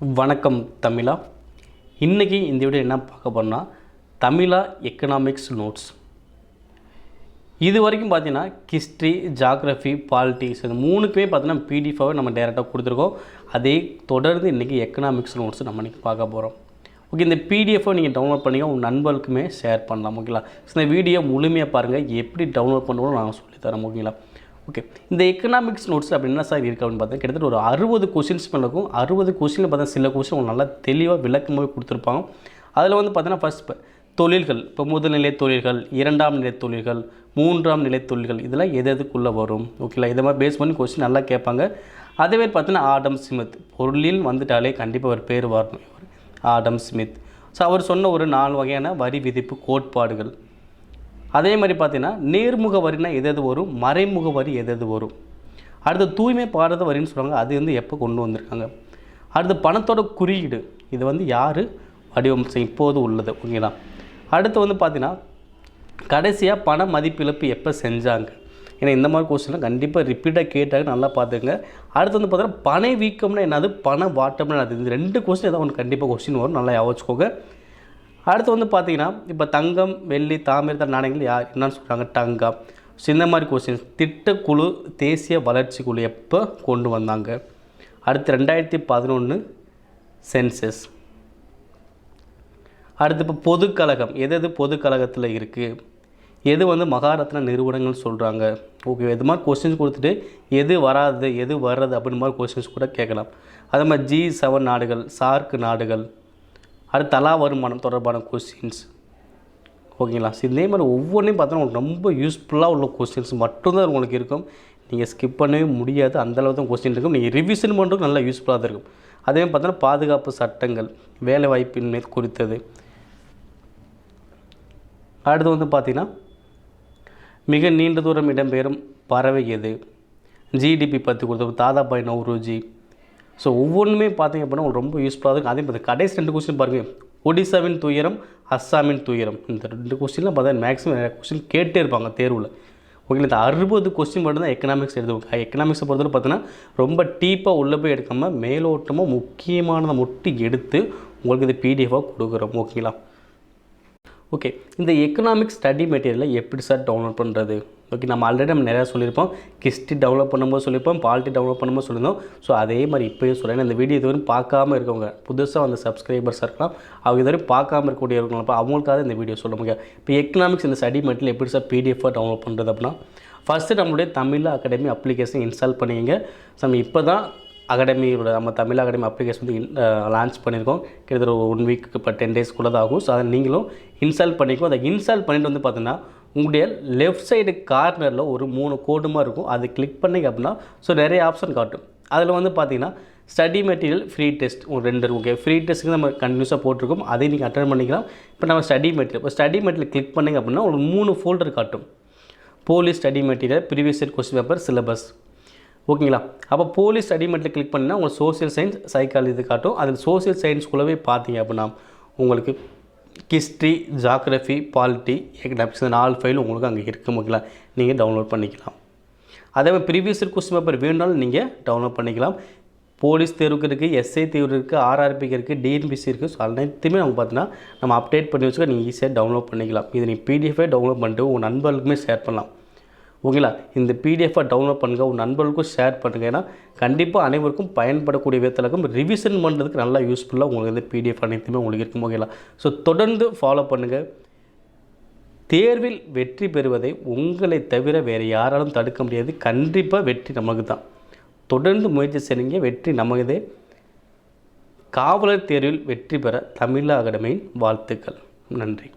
வணக்கம் தமிழா. இன்றைக்கி இந்த வீடியோ என்ன பார்க்க போகிறோம்னா தமிழா எக்கனாமிக்ஸ் நோட்ஸ். இது வரைக்கும் பார்த்தீங்கன்னா ஹிஸ்ட்ரி, ஜாகிரஃபி, பாலிட்டிக்ஸ் இது மூணுக்குமே பார்த்தீங்கன்னா பிடிஎஃபாகவே நம்ம டேரெக்டாக கொடுத்துருக்கோம். அதே தொடர்ந்து இன்றைக்கி எக்கனாமிக்ஸ் நோட்ஸ் நம்ம இன்றைக்கி பார்க்க போகிறோம். ஓகே, இந்த பிடிஎஃபை நீங்கள் டவுன்லோட் பண்ணிங்க உங்கள் நண்பர்களுக்குமே ஷேர் பண்ணலாம். ஓகேங்களா? இந்த வீடியோ முழுமையாக பாருங்கள், எப்படி டவுன்லோட் பண்ணணும் நான் சொல்லித்தரேன். ஓகேங்களா? ஓகே, இந்த எக்கனாமிக்ஸ் நோட்ஸ் அப்படின்னா சார் இருக்குது அப்படின்னு பார்த்தா கிட்டத்தட்ட ஒரு 60 கொஷின்ஸ் மேலே இருக்கும். 60 கொஷினில் பார்த்தா சில கொஷின் உங்களுக்கு நல்லா தெளிவாக விளக்கமாகவே கொடுத்துருப்பாங்க. அதில் வந்து பார்த்தீங்கன்னா ஃபஸ்ட் தொழில்கள், இப்போ முதல்நிலை தொழில்கள், இரண்டாம் நிலை தொழில்கள், மூன்றாம் நிலை தொழில்கள், இதெல்லாம் எதுக்குள்ளே வரும். ஓகேங்களா? இதை மாதிரி பேஸ் பண்ணி கொஸ்டின் நல்லா கேட்பாங்க. அதே மாதிரி பார்த்தீங்கன்னா ஆடம் ஸ்மித், பொருளில் வந்துட்டாலே கண்டிப்பாக ஒரு பேர் வரணும், ஆடம் ஸ்மித். ஸோ அவர் சொன்ன ஒரு 4 வகையான வரி விதிப்பு கோட்பாடுகள். அதே மாதிரி பார்த்தீங்கன்னா நேர்முக வரினா எது வரும், மறைமுக வரி எது வரும். அடுத்து தூய்மை பாரத வரின்னு சொல்லுவாங்க, அது வந்து எப்போ கொண்டு வந்திருக்காங்க. அடுத்து பணத்தோட குறியீடு, இது வந்து யார் வடிவமைச்சம் இப்போது உள்ளது. ஓகேங்களா? அடுத்து வந்து பார்த்தீங்கன்னா கடைசியாக பண மதிப்பிழப்பு எப்போ செஞ்சாங்க. ஏன்னா இந்த மாதிரி கொஸ்டின்லாம் கண்டிப்பாக ரிப்பீட்டாக கேட்டாங்க, நல்லா பார்த்துங்க. அடுத்து வந்து பார்த்தீங்கன்னா பண வீக்கம்னா என்னது, பண வாட்டம்னா அது. இந்த 2 கொஸ்டின் ஏதாவது ஒன்று கண்டிப்பாக கொஸ்டின் வரும், நல்லா யோசிச்சுக்கோங்க. அடுத்து வந்து பார்த்திங்கன்னா இப்போ தங்கம், வெள்ளி, தாமிர நாணயங்கள் யார் என்னன்னு சொல்கிறாங்க, டங்கம். ஸோ இந்த மாதிரி கொஸ்டின்ஸ். திட்டக்குழு, தேசிய வளர்ச்சி குழு எப்போ கொண்டு வந்தாங்க. அடுத்து 2011 சென்சஸ். அடுத்து இப்போ பொதுக்கழகம், எது பொதுக்கழகத்தில் இருக்குது, எது வந்து மகாரத்னா நிறுவனங்கள் சொல்கிறாங்க. ஓகே, இது மாதிரி கொஸ்டின்ஸ் கொடுத்துட்டு எது வராது எது வர்றது அப்படின்னு மாதிரி கொஸ்டின்ஸ் கூட கேட்கலாம். அதே மாதிரி G7 நாடுகள், சார்க் நாடுகள், அடுத்து தலா வருமானம் தொடர்பான கொஸ்டின்ஸ். ஓகேங்களா? இதே மாதிரி ஒவ்வொன்றையும் பார்த்தோன்னா உங்களுக்கு ரொம்ப யூஸ்ஃபுல்லாக உள்ள கொஸ்டின்ஸ் மட்டும்தான் உங்களுக்கு இருக்கும். நீங்கள் ஸ்கிப் பண்ணவே முடியாது, அந்தளவு தான் கொஸ்டின் இருக்கும். நீங்கள் ரிவிஷன் பண்ணுறதுக்கு நல்லா யூஸ்ஃபுல்லாக தான் இருக்கும். அதே மாதிரி பார்த்தோன்னா பாதுகாப்பு சட்டங்கள், வேலைவாய்ப்பின்மை குறித்தது. அடுத்து வந்து பார்த்திங்கன்னா மிக நீண்ட தூரம் இடம்பெறும் பறவை எது, ஜிடிபி பற்றி கொடுத்தது தாதாபாய் நவ்ரோஜி. ஸோ ஒவ்வொன்றுமே பார்த்திங்க அப்படின்னா ரொம்ப யூஸ்ஃபுல்லாக இருக்கும். அதே மாதிரி கடைசி 2 கொஸ்டின் பாருங்கள், ஒடிசாவின் துயரம், அஸ்ஸாமின் துயரம். இந்த 2 கொஸ்டின்லாம் பார்த்தா மேக்ஸிமம் நிறைய கொஸ்டின் கேட்டே இருப்பாங்க தேர்வில். ஓகே, இந்த 60 கொஸ்டின் மட்டும் தான் எக்கனாமிக்ஸ் எடுத்துக்கோங்க. எக்கனாமிக்ஸை பொறுத்தவரை பார்த்தீங்கன்னா ரொம்ப டீப்பாக உள்ளே போய் எடுக்காமல் மேலோட்டமாக முக்கியமானதை மட்டும் எடுத்து உங்களுக்கு இது பிடிஎஃபாக கொடுக்குறோம். ஓகேங்களா? ஓகே, இந்த எக்கனாமிக்ஸ் ஸ்டடி மெட்டீரியலை எப்படி சார் டவுன்லோட் பண்ணுறது. ஓகே, நம்ம ஆல்ரெடி நம்ம நிறையா சொல்லியிருப்போம். ஹிஸ்ட்ரி டவுன்லோட் பண்ணும்போது சொல்லியிருப்போம், பாலிட்டி டவுன்லோட் பண்ணும்போது சொல்லியிருந்தோம். ஸோ அதே மாதிரி இப்போயும் சொல்கிறேன். இந்த வீடியோ இதுவரையும் பார்க்காம இருக்கவங்க, புதுசாக வந்து சப்ஸ்கிரைபர்ஸ் இருக்கலாம், அவங்க இதுவரையும் பார்க்காம இருக்கக்கூடியவங்க, இப்போ அவங்களுக்காக இந்த வீடியோ சொல்ல முடியாது. இப்போ எக்கனாமிக்ஸ் இந்த ஸ்டடி மெட்டீரியல் எப்படி சார் பிடிஎஃபாக டவுன்லோட் பண்ணுறது அப்படின்னா, ஃபஸ்ட்டு நம்மளுடைய தமிழ் அகாடமி அப்ளிகேஷன் இன்ஸ்டால் பண்ணிங்க. ஸோ நம்ம இப்போ தான் அகாடமியோட நம்ம தமிழ் அகாடமி அப்ளிகேஷன் வந்து லான்ச் பண்ணியிருக்கோம். கிட்டத்தட்ட 1 வீக்கு இப்போ 10 டேஸ்க்குள்ளே தான் ஆகும். ஸோ அதை நீங்களும் இன்ஸ்டால் பண்ணிக்கோ. அதை இன்ஸ்டால் பண்ணிட்டு வந்து பார்த்தீங்கன்னா உங்களுடைய லெஃப்ட் சைடு கார்னரில் ஒரு 3 கோடுமாக இருக்கும். அது கிளிக் பண்ணிங்க அப்படின்னா ஸோ நிறைய ஆப்ஷன் காட்டும். அதில் வந்து பார்த்தீங்கன்னா ஸ்டடி மெட்டீரியல் ஃப்ரீ டெஸ்ட் ஒரு 2 இருக்கும். ஓகே, ஃப்ரீ டெஸ்ட்டுக்கு நம்ம கண்டினியூஸாக போட்டிருக்கோம், அதை நீங்கள் அட்டன் பண்ணிக்கலாம். இப்போ நம்ம ஸ்டடி மெட்டீரியல், இப்போ ஸ்டடி மெட்டீரியல் கிளிக் பண்ணிங்க அப்படின்னா ஒரு 3 ஃபோல்டர் காட்டும். Police study material, previous year question paper, syllabus. ஓகேங்களா? அப்போ போலீஸ் ஸ்டடி மெட்டீரியல் கிளிக் பண்ணினா உங்களுக்கு சோஷியல் சயின்ஸ், சைக்காலஜி காட்டும். அதில் சோஷியல் சயின்ஸ்குள்ளவே பார்த்தீங்க அப்படின்னா உங்களுக்கு ஹிஸ்ட்ரி, ஜாகிரஃபி, பாலிட்டி, எக்கனாமிக்ஸ், இந்த 4 ஃபைல் உங்களுக்கு அங்கே இருக்கும். ஓகேங்களா? நீங்கள் டவுன்லோட் பண்ணிக்கலாம். அதே மாதிரி ப்ரீவியஸ் இயர் கொஸ்டின் பேப்பர் வேணுனாலும் நீங்கள் டவுன்லோட் பண்ணிக்கலாம். போலீஸ் தேர்வுக்கு இருக்குது, எஸ்ஐ தேர்வு இருக்குது, ஆர்ஆர்பிக்கு இருக்குது, டிஎன்பிஎஸ்சி இருக்குது. ஸோ அனைத்துமே நம்ம பார்த்தீங்கன்னா நம்ம அப்டேட் பண்ணி வச்சுக்க நீங்கள் ஈஸியாக டவுன்லோட் பண்ணிக்கலாம். இது நீங்கள் பிடிஎஃபே டவுன்லோட் பண்ணிட்டு உங்கள் நண்பர்களுக்குமே ஷேர் பண்ணலாம். ஓகேங்களா? இந்த பிடிஎஃபை டவுன்லோட் பண்ணுங்கள், உங்கள் நண்பர்களுக்கும் ஷேர் பண்ணுங்கள். ஏன்னா கண்டிப்பாக அனைவருக்கும் பயன்படக்கூடிய விதத்தில் இருக்கும். ரிவிஷன் பண்ணுறதுக்கு நல்லா யூஸ்ஃபுல்லாக உங்களுக்கு இந்த பிடிஎஃப் அனைத்துமே உங்களுக்கு இருக்கும். ஓகேங்களா? ஸோ தொடர்ந்து ஃபாலோ பண்ணுங்கள். தேர்வில் வெற்றி பெறுவதை உங்களை தவிர வேறு யாராலும் தடுக்க முடியாது. கண்டிப்பாக வெற்றி நமக்கு தான். தொடர்ந்து முயற்சி செய்யுங்க, வெற்றி நமக்குதே. காவலர் தேர்வில் வெற்றி பெற தமிழ் அகாடமியின் வாழ்த்துக்கள். நன்றி.